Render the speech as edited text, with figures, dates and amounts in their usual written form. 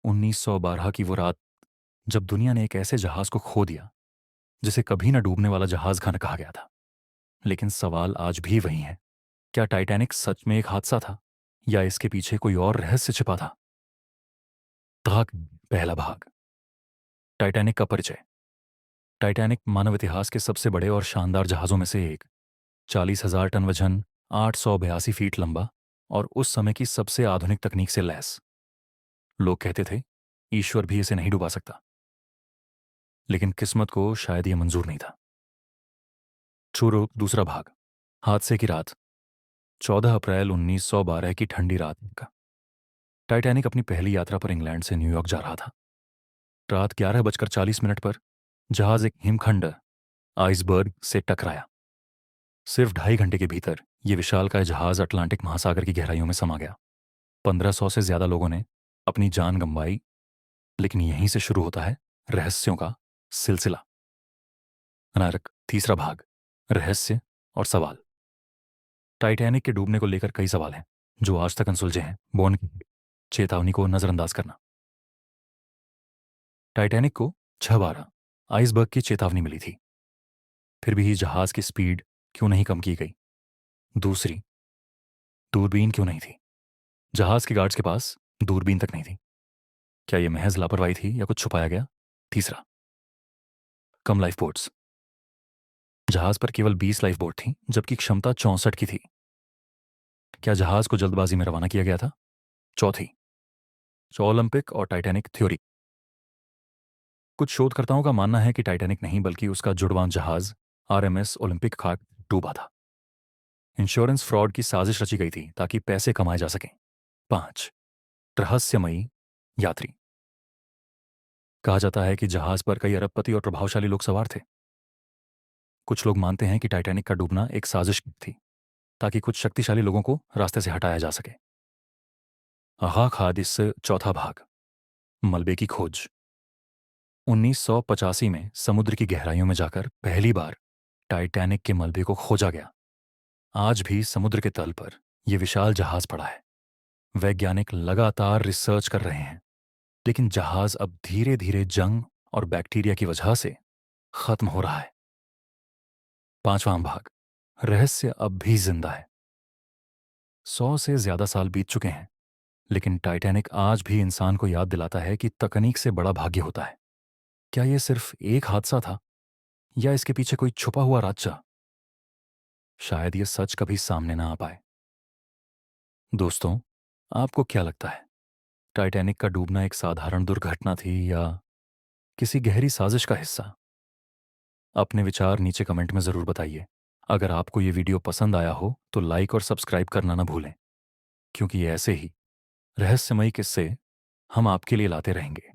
1912 की वो रात, जब दुनिया ने एक ऐसे जहाज को खो दिया जिसे कभी न डूबने वाला जहाज खाना कहा गया था। लेकिन सवाल आज भी वही है, क्या टाइटैनिक सच में एक हादसा था या इसके पीछे कोई और रहस्य छिपा था? भाग पहला भाग, टाइटैनिक का परिचय। टाइटैनिक मानव इतिहास के सबसे बड़े और शानदार जहाज़ों में से एक, 40,000 टन वजन, 882 फीट लंबा और उस समय की सबसे आधुनिक तकनीक से लैस। लोग कहते थे, ईश्वर भी इसे नहीं डुबा सकता, लेकिन किस्मत को शायद यह मंजूर नहीं था। शुरू दूसरा भाग, हादसे की रात, 14 अप्रैल 1912 की ठंडी रात का। टाइटैनिक अपनी पहली यात्रा पर इंग्लैंड से न्यूयॉर्क जा रहा था। रात 11:40 पर जहाज एक हिमखंड आइसबर्ग से टकराया। सिर्फ 2.5 घंटे के भीतर यह विशालकाय जहाज अटलांटिक महासागर की गहराइयों में समा गया। 1500 से ज्यादा लोगों ने अपनी जान गंवाई, लेकिन यहीं से शुरू होता है रहस्यों का सिलसिला। अनारक तीसरा भाग, रहस्य और सवाल। टाइटैनिक के डूबने को लेकर कई सवाल हैं जो आज तक अनसुलझे हैं। बॉर्न की चेतावनी को नजरअंदाज करना। टाइटैनिक को 6 बार आइसबर्ग की चेतावनी मिली थी, फिर भी जहाज की स्पीड क्यों नहीं कम की गई? दूसरी, दूरबीन क्यों नहीं थी? जहाज के गार्ड्स के पास दूरबीन तक नहीं थी। क्या यह महज लापरवाही थी या कुछ छुपाया गया? तीसरा, कम लाइफ बोट्स। जहाज पर केवल 20 लाइफ बोट थी, जबकि क्षमता 64 की थी। क्या जहाज को जल्दबाजी में रवाना किया गया था? चौथी, ओलंपिक और टाइटैनिक थ्योरी। कुछ शोधकर्ताओं का मानना है कि टाइटैनिक नहीं बल्कि उसका जुड़वां जहाज आरएमएस ओलंपिक खाक डूबा था। इंश्योरेंस फ्रॉड की साजिश रची गई थी ताकि पैसे कमाए जा सकें। 5, रहस्यमयी यात्री। कहा जाता है कि जहाज पर कई अरबपति और प्रभावशाली लोग सवार थे। कुछ लोग मानते हैं कि टाइटैनिक का डूबना एक साजिश थी ताकि कुछ शक्तिशाली लोगों को रास्ते से हटाया जा सके। अहाक हादिस चौथा भाग, मलबे की खोज। 1985 में समुद्र की गहराइयों में जाकर पहली बार टाइटैनिक के मलबे को खोजा गया। आज भी समुद्र के तल पर यह विशाल जहाज पड़ा है। वैज्ञानिक लगातार रिसर्च कर रहे हैं, लेकिन जहाज अब धीरे धीरे जंग और बैक्टीरिया की वजह से खत्म हो रहा है। पांचवां भाग, रहस्य अब भी जिंदा है। 100 से ज्यादा साल बीत चुके हैं, लेकिन टाइटैनिक आज भी इंसान को याद दिलाता है कि तकनीक से बड़ा भाग्य होता है। क्या यह सिर्फ एक हादसा था या इसके पीछे कोई छुपा हुआ राज? शायद यह सच कभी सामने ना आ पाए। दोस्तों, आपको क्या लगता है, टाइटैनिक का डूबना एक साधारण दुर्घटना थी या किसी गहरी साजिश का हिस्सा? अपने विचार नीचे कमेंट में जरूर बताइए। अगर आपको ये वीडियो पसंद आया हो तो लाइक और सब्सक्राइब करना ना भूलें, क्योंकि ऐसे ही रहस्यमयी किस्से हम आपके लिए लाते रहेंगे।